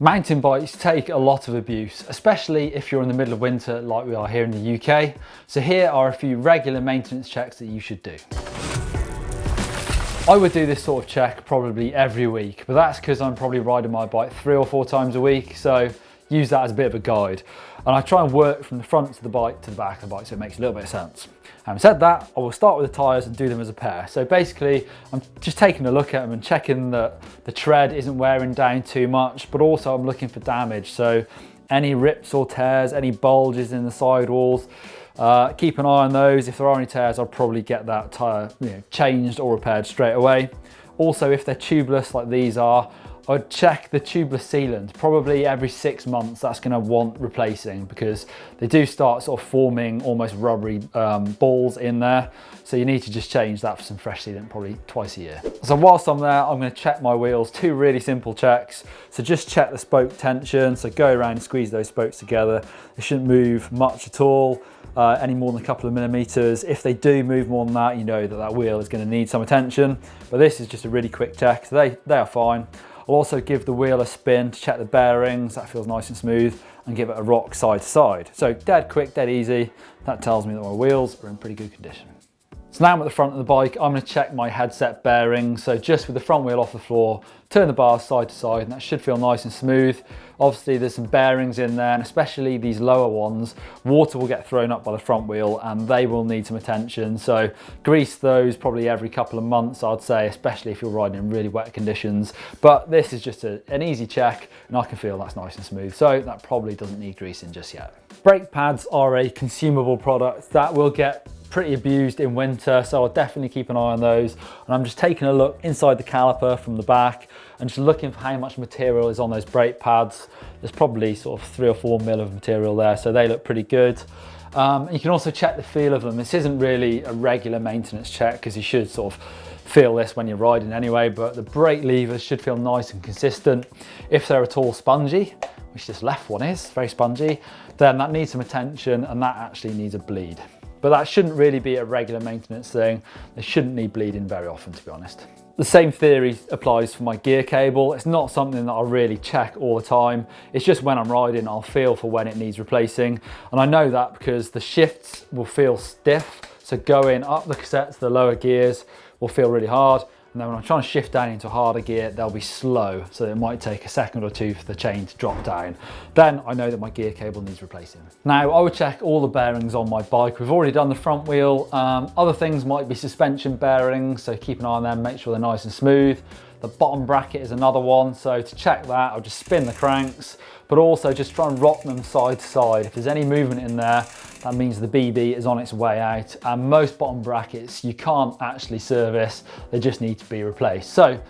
Mountain bikes take a lot of abuse, especially if you're in the middle of winter like we are here in the UK. So here are a few regular maintenance checks that you should do. I would do this sort of check probably every week, but that's because I'm probably riding my bike 3 or 4 times a week, so use that as a bit of a guide. And I try and work from the front of the bike to the back of the bike so it makes a little bit of sense. Having said that, I will start with the tyres and do them as a pair. So basically, I'm just taking a look at them and checking that the tread isn't wearing down too much, but also I'm looking for damage. So any rips or tears, any bulges in the sidewalls, keep an eye on those. If there are any tears, I'll probably get that tyre changed or repaired straight away. Also, if they're tubeless like these are, I'd check the tubeless sealant probably every 6 months. That's going to want replacing because they do start sort of forming almost rubbery balls in there. So you need to just change that for some fresh sealant probably twice a year. So whilst I'm there, I'm going to check my wheels. 2 really simple checks. So just check the spoke tension. So go around and squeeze those spokes together. They shouldn't move much at all. Any more than a couple of millimeters. If they do move more than that, you know that that wheel is going to need some attention. But this is just a really quick check. So they are fine. I'll also give the wheel a spin to check the bearings. That feels nice and smooth, and give it a rock side to side. So dead quick, dead easy. That tells me that my wheels are in pretty good condition. So now I'm at the front of the bike, I'm going to check my headset bearings. So just with the front wheel off the floor, turn the bars side to side, and that should feel nice and smooth. Obviously there's some bearings in there, and especially these lower ones, water will get thrown up by the front wheel and they will need some attention. So grease those probably every couple of months, I'd say, especially if you're riding in really wet conditions. But this is just an easy check, and I can feel that's nice and smooth. So that probably doesn't need greasing just yet. Brake pads are a consumable product that will get pretty abused in winter, so I'll definitely keep an eye on those. And I'm just taking a look inside the caliper from the back and just looking for how much material is on those brake pads. There's probably sort of 3 or 4 mil of material there, so they look pretty good. You can also check the feel of them. This isn't really a regular maintenance check because you should sort of feel this when you're riding anyway, but the brake levers should feel nice and consistent. If they're at all spongy, which this left one is, very spongy, then that needs some attention and that actually needs a bleed. But that shouldn't really be a regular maintenance thing. They shouldn't need bleeding very often, to be honest. The same theory applies for my gear cable. It's not something that I really check all the time. It's just when I'm riding, I'll feel for when it needs replacing. And I know that because the shifts will feel stiff. So going up the cassette to the lower gears will feel really hard. And then when I'm trying to shift down into harder gear, they'll be slow. So it might take a second or 2 for the chain to drop down. Then I know that my gear cable needs replacing. Now I would check all the bearings on my bike. We've already done the front wheel. Other things might be suspension bearings. So keep an eye on them, make sure they're nice and smooth. The bottom bracket is another one. So to check that, I'll just spin the cranks, but also just try and rock them side to side. If there's any movement in there, that means the BB is on its way out. And most bottom brackets you can't actually service, they just need to be replaced. So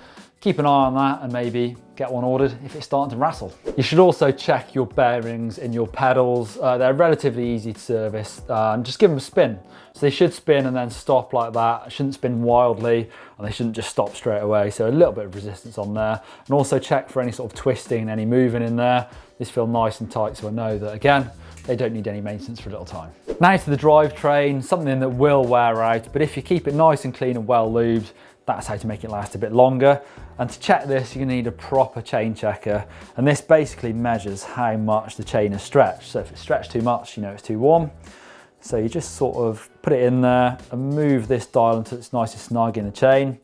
keep an eye on that and maybe get one ordered if it's starting to rattle. You should also check your bearings in your pedals. They're relatively easy to service, and just give them a spin. So they should spin and then stop like that. It shouldn't spin wildly, and they shouldn't just stop straight away. So a little bit of resistance on there. And also check for any sort of twisting, any moving in there. These feel nice and tight, so I know that, again, they don't need any maintenance for a little time. Now to the drivetrain, something that will wear out, but if you keep it nice and clean and well lubed, that's how to make it last a bit longer. And to check this, you're gonna need a proper chain checker. And this basically measures how much the chain is stretched. So if it's stretched too much, you know it's too warm. So you just sort of put it in there and move this dial until it's nice and snug in the chain.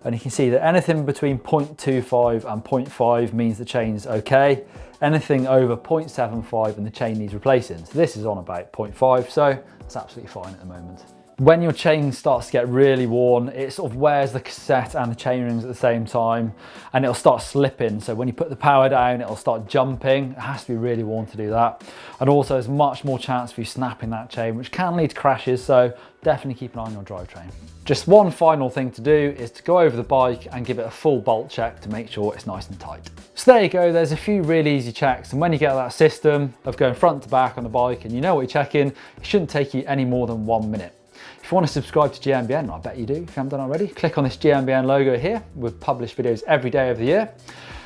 And you can see that anything between 0.25 and 0.5 means the chain's okay. Anything over 0.75 and the chain needs replacing. So this is on about 0.5, so it's absolutely fine at the moment. When your chain starts to get really worn, it sort of wears the cassette and the chain rings at the same time, and it'll start slipping. So when you put the power down, it'll start jumping. It has to be really worn to do that. And also there's much more chance for you snapping that chain, which can lead to crashes. So definitely keep an eye on your drivetrain. Just one final thing to do is to go over the bike and give it a full bolt check to make sure it's nice and tight. So there you go, there's a few really easy checks, and when you get that system of going front to back on the bike and you know what you're checking, it shouldn't take you any more than 1 minute. If you want to subscribe to GMBN, I bet you do if you haven't done it already, click on this GMBN logo here. We publish videos every day of the year.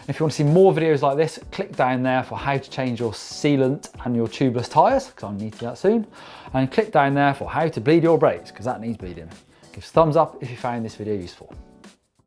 If you want to see more videos like this, click down there for how to change your sealant and your tubeless tyres, because I need to do that soon. And click down there for how to bleed your brakes, because that needs bleeding. Give us a thumbs up if you found this video useful.